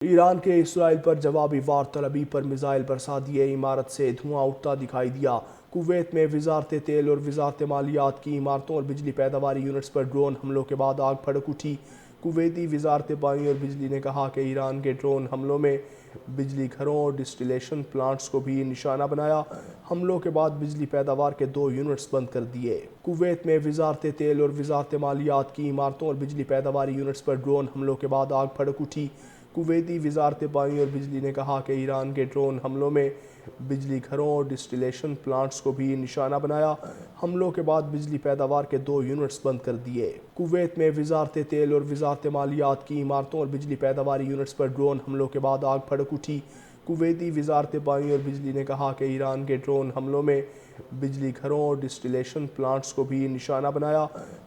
ایران کے اسرائیل پر جوابی وار طلبی پر میزائل برسا دیے، عمارت سے دھواں اٹھتا دکھائی دیا۔ کویت میں وزارت تیل اور وزارت مالیات کی عمارتوں اور بجلی پیداواری یونٹس پر ڈرون حملوں کے بعد آگ بھڑک اٹھی۔ کویتی وزارت پانی اور بجلی نے کہا کہ ایران کے ڈرون حملوں میں بجلی گھروں اور ڈسٹیلیشن پلانٹس کو بھی نشانہ بنایا۔ حملوں کے بعد بجلی پیداوار کے 2 یونٹس بند کر دیے۔ کویت میں وزارت تیل اور وزارت مالیات کی عمارتوں اور بجلی پیداواری یونٹس پر ڈرون حملوں کے بعد آگ بھڑک اٹھی۔ کویتی وزارت پانی اور بجلی نے کہا کہ ایران کے ڈرون حملوں میں بجلی گھروں اور ڈسٹیلیشن پلانٹس کو بھی نشانہ بنایا۔ حملوں کے بعد بجلی پیداوار کے 2 یونٹس بند کر دیے۔ کویت میں وزارت تیل اور وزارت مالیات کی عمارتوں اور بجلی پیداواری یونٹس پر ڈرون حملوں کے بعد آگ بھڑک اٹھی۔ کویتی وزارت پانی اور بجلی نے کہا کہ ایران کے ڈرون حملوں میں بجلی گھروں اور ڈسٹیلیشن پلانٹس کو بھی نشانہ بنایا۔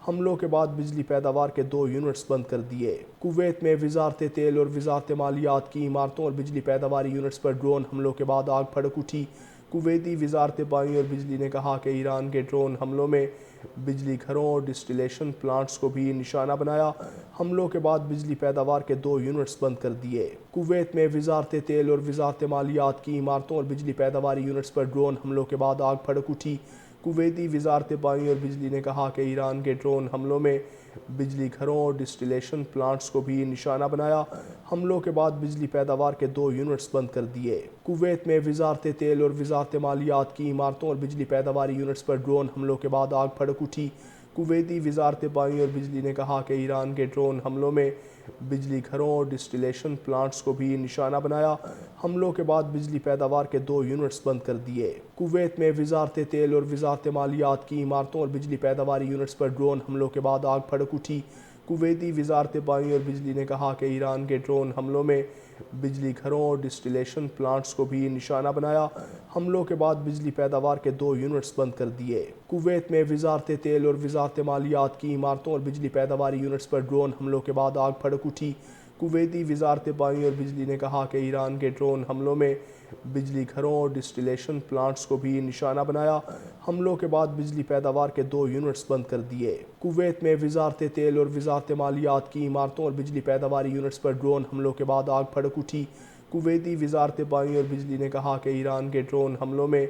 حملوں کے بعد بجلی پیداوار کے 2 یونٹس بند کر دیے۔ کویت میں وزارت تیل اور وزارت مالیات کی عمارتوں اور بجلی پیداواری یونٹس پر ڈرون حملوں کے بعد آگ بھڑک اٹھی۔ کویتی وزارت پانی اور بجلی نے کہا کہ ایران کے ڈرون حملوں میں بجلی گھروں اور ڈسٹیلیشن پلانٹس کو بھی نشانہ بنایا۔ حملوں کے بعد بجلی پیداوار کے 2 یونٹس بند کر دیے۔ کویت میں وزارت تیل اور وزارت مالیات کی عمارتوں اور بجلی پیداواری یونٹس پر ڈرون حملوں کے بعد آگ بھڑک اٹھی۔ کویتی وزارت پانی اور بجلی نے کہا کہ ایران کے ڈرون حملوں میں بجلی گھروں اور ڈسٹیلیشن پلانٹس کو بھی نشانہ بنایا۔ حملوں کے بعد بجلی پیداوار کے 2 یونٹس بند کر دیے۔ کویت میں وزارت تیل اور وزارت مالیات کی عمارتوں اور بجلی پیداواری یونٹس پر ڈرون حملوں کے بعد آگ بھڑک اٹھی۔ کویتی وزارت پانی اور بجلی نے کہا کہ ایران کے ڈرون حملوں میں بجلی گھروں اور ڈسٹیلیشن پلانٹس کو بھی نشانہ بنایا۔ حملوں کے بعد بجلی پیداوار کے 2 یونٹس بند کر دیے۔ کویت میں وزارت تیل اور وزارت مالیات کی عمارتوں اور بجلی پیداواری یونٹس پر ڈرون حملوں کے بعد آگ بھڑک اٹھی۔ کویتی وزارت پانی اور بجلی نے کہا کہ ایران کے ڈرون حملوں میں بجلی گھروں اور ڈسٹیلیشن پلانٹس کو بھی نشانہ بنایا۔ حملوں کے بعد بجلی پیداوار کے 2 یونٹس بند کر دیے۔ کویت میں وزارت تیل اور وزارت مالیات کی عمارتوں اور بجلی پیداواری یونٹس پر ڈرون حملوں کے بعد آگ بھڑک اٹھی۔ کویتی وزارت پانی اور بجلی نے کہا کہ ایران کے ڈرون حملوں میں بجلی گھروں اور ڈسٹیلیشن پلانٹس کو بھی نشانہ بنایا۔ حملوں کے بعد بجلی پیداوار کے 2 یونٹس بند کر دیے۔ کویت میں وزارت تیل اور وزارت مالیات کی عمارتوں اور بجلی پیداواری یونٹس پر ڈرون حملوں کے بعد آگ بھڑک اٹھی۔ کویتی وزارت پانی اور بجلی نے کہا کہ ایران کے ڈرون حملوں میں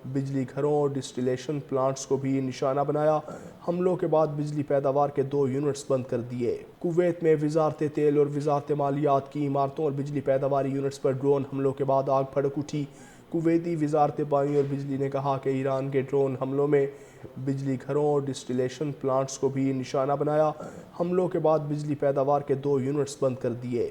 بجلی گھروں اور ڈسٹیلیشن پلانٹس کو بھی نشانہ بنایا۔ حملوں کے بعد بجلی پیداوار کے 2 یونٹس بند کر دیے۔ کویت میں وزارت تیل اور وزارت مالیات کی عمارتوں اور بجلی پیداواری یونٹس پر ڈرون حملوں کے بعد آگ بھڑک اٹھی۔ کویتی وزارت پانی اور بجلی نے کہا کہ ایران کے ڈرون حملوں میں بجلی گھروں اور ڈسٹیلیشن پلانٹس کو بھی نشانہ بنایا۔ حملوں کے بعد بجلی پیداوار کے 2 یونٹس بند کر دیے۔